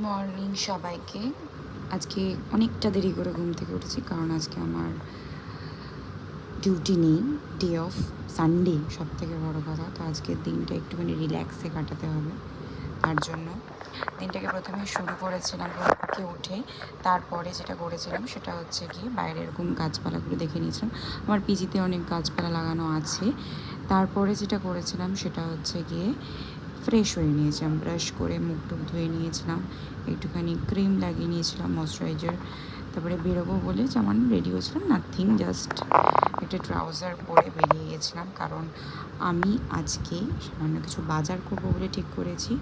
Morning সবাইকে। আজকে অনেকটা দেরি করে ঘুম থেকে উঠেছি, কারণ আজকে আমার ডিউটি নেই, ডে অফ, সানডে সব থেকে বড়ো কথা। তো আজকের দিনটা একটুখানি রিল্যাক্সে কাটাতে হবে। তার জন্য দিনটাকে প্রথমে শুরু করেছিলাম ঘুমকে উঠে। তারপরে যেটা করেছিলাম সেটা হচ্ছে গিয়ে বাইরের এরকম গাছপালাগুলো দেখে নিয়েছিলাম। আমার পিজিতে অনেক গাছপালা লাগানো আছে। তারপরে যেটা করেছিলাম সেটা হচ্ছে গিয়ে ফ্রেশ হয়ে নিয়েছিলাম, ব্রাশ করে মুখ টুক ধুয়ে নিয়েছিলাম, একটুখানি ক্রিম লাগিয়ে নিয়েছিলাম, ময়শ্চারাইজার। তারপরে বেরোবো বলে যেমন রেডি হয়েছিলাম, নাথিং, জাস্ট একটা ট্রাউজার পরে বেরিয়ে গেছিলাম, কারণ আমি আজকে সামান্য কিছু বাজার করবো বলে ঠিক করেছি।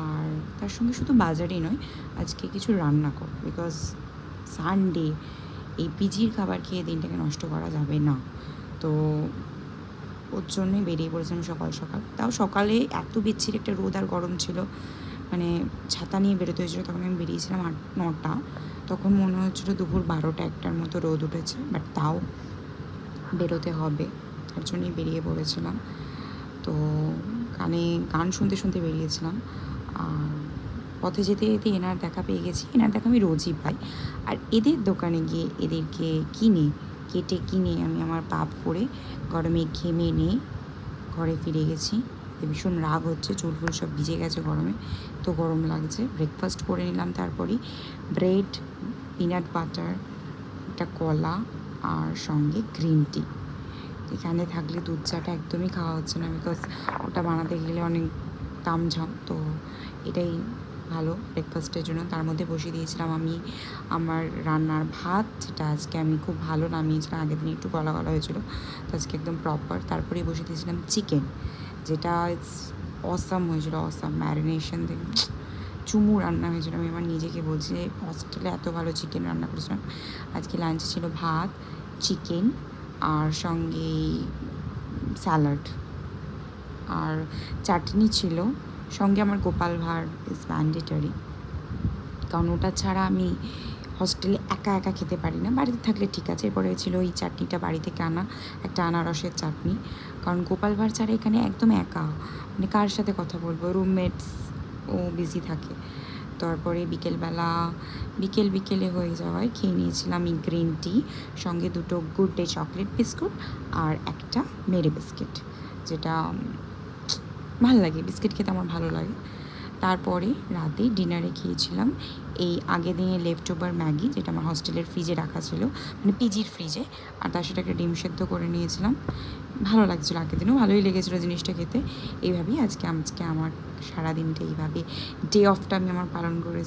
আর তার সঙ্গে শুধু বাজারই নয়, আজকে কিছু রান্না করবো, বিকজ সানডে এই পিজির খাবার খেয়ে দিনটাকে নষ্ট করা যাবে না। তো ওর জন্যই বেরিয়ে পড়েছিলাম সকাল সকাল। তাও সকালে এত বিচ্ছিরি একটা রোদ আর গরম ছিল, মানে ছাতা নিয়ে বেরোতে হয়েছিলো। তখন আমি বেরিয়েছিলাম 8-9টা, তখন মনে হচ্ছিলো দুপুর 12টা-1টার মতো রোদ উঠেছে, বাট তাও বেরোতে হবে, তার জন্যই বেরিয়ে পড়েছিলাম। তো কানে গান শুনতে শুনতে বেরিয়েছিলাম। আর পথে যেতে যেতে এনার দেখা পেয়ে গেছি। এনার দেখা আমি রোজই পাই। আর এদের দোকানে গিয়ে এদেরকে কেটে কিনে আমি আমার পাপ করে গরমে ঘেমে নিয়ে ঘরে ফিরে গেছি। ভীষণ রাগ হচ্ছে, চুল ফুল সব ভিজে গেছে গরমে, তো গরম লাগছে। ব্রেকফাস্ট করে নিলাম, তারপরেই ব্রেড, পিনাট বাটার, একটা কলা, আর সঙ্গে গ্রিন টি। এখানে থাকলে দুধ চাটা একদমই খাওয়া হচ্ছে না, বিকজ ওটা বানাতে গেলে অনেক তামঝাম। তো এটাই ভালো ব্রেকফাস্টের জন্য। তার মধ্যে বসিয়ে দিয়েছিলাম আমি আমার রান্নার ভাত, যেটা আজকে আমি খুব ভালো নামিয়েছিলাম। আগের দিন একটু গলা গলা হয়েছিলো, তো আজকে একদম প্রপার। তারপরেই বসিয়ে দিয়েছিলাম চিকেন, যেটা ইটস অসাম হয়েছিলো, অসাম ম্যারিনেশন থেকে চুমু রান্না হয়েছিলো। আমি আমার নিজেকে বলছি যে হসপিটালে এত ভালো চিকেন রান্না করেছিলাম। আজকে লাঞ্চে ছিল ভাত, চিকেন, আর সঙ্গে স্যালাড, আর চাটনি ছিল। সঙ্গে আমার গোপাল ভাঁড় ইজ ম্যান্ডেটরি, কারণ ওটা ছাড়া আমি হস্টেলে একা একা খেতে পারি না। বাড়িতে থাকলে ঠিক আছে। এরপরে ছিল ওই চাটনিটা বাড়ি থেকে আনা, একটা আনারসের চাটনি, কারণ গোপাল ভাঁড় ছাড়া এখানে একদম একা, মানে কার সাথে কথা বলবো, রুমমেটস ও বিজি থাকে। তারপরে বিকেলে হয়ে যাওয়ায় খেয়ে নিয়েছিলাম এই গ্রিন টি, সঙ্গে 2টো গুড ডে চকলেট বিস্কুট আর একটা মেরি বিস্কিট, যেটা ভালো লাগে, বিস্কিট খেতে আমার ভালো লাগে। তারপরে রাতে ডিনারে খেয়েছিলাম এই আগের দিনে লেফট ওভার ম্যাগি, যেটা আমার হস্টেলের ফ্রিজে রাখা ছিল, মানে পিজির ফ্রিজে। আর তার সাথে একটা ডিম সেদ্ধ করে নিয়েছিলাম। ভালো লাগছিলো, আগের দিনও ভালোই লেগেছিলো জিনিসটা খেতে। এইভাবেই আজকে আমার সারাদিনটা এইভাবে ডে অফটা আমি আমার পালন করেছি।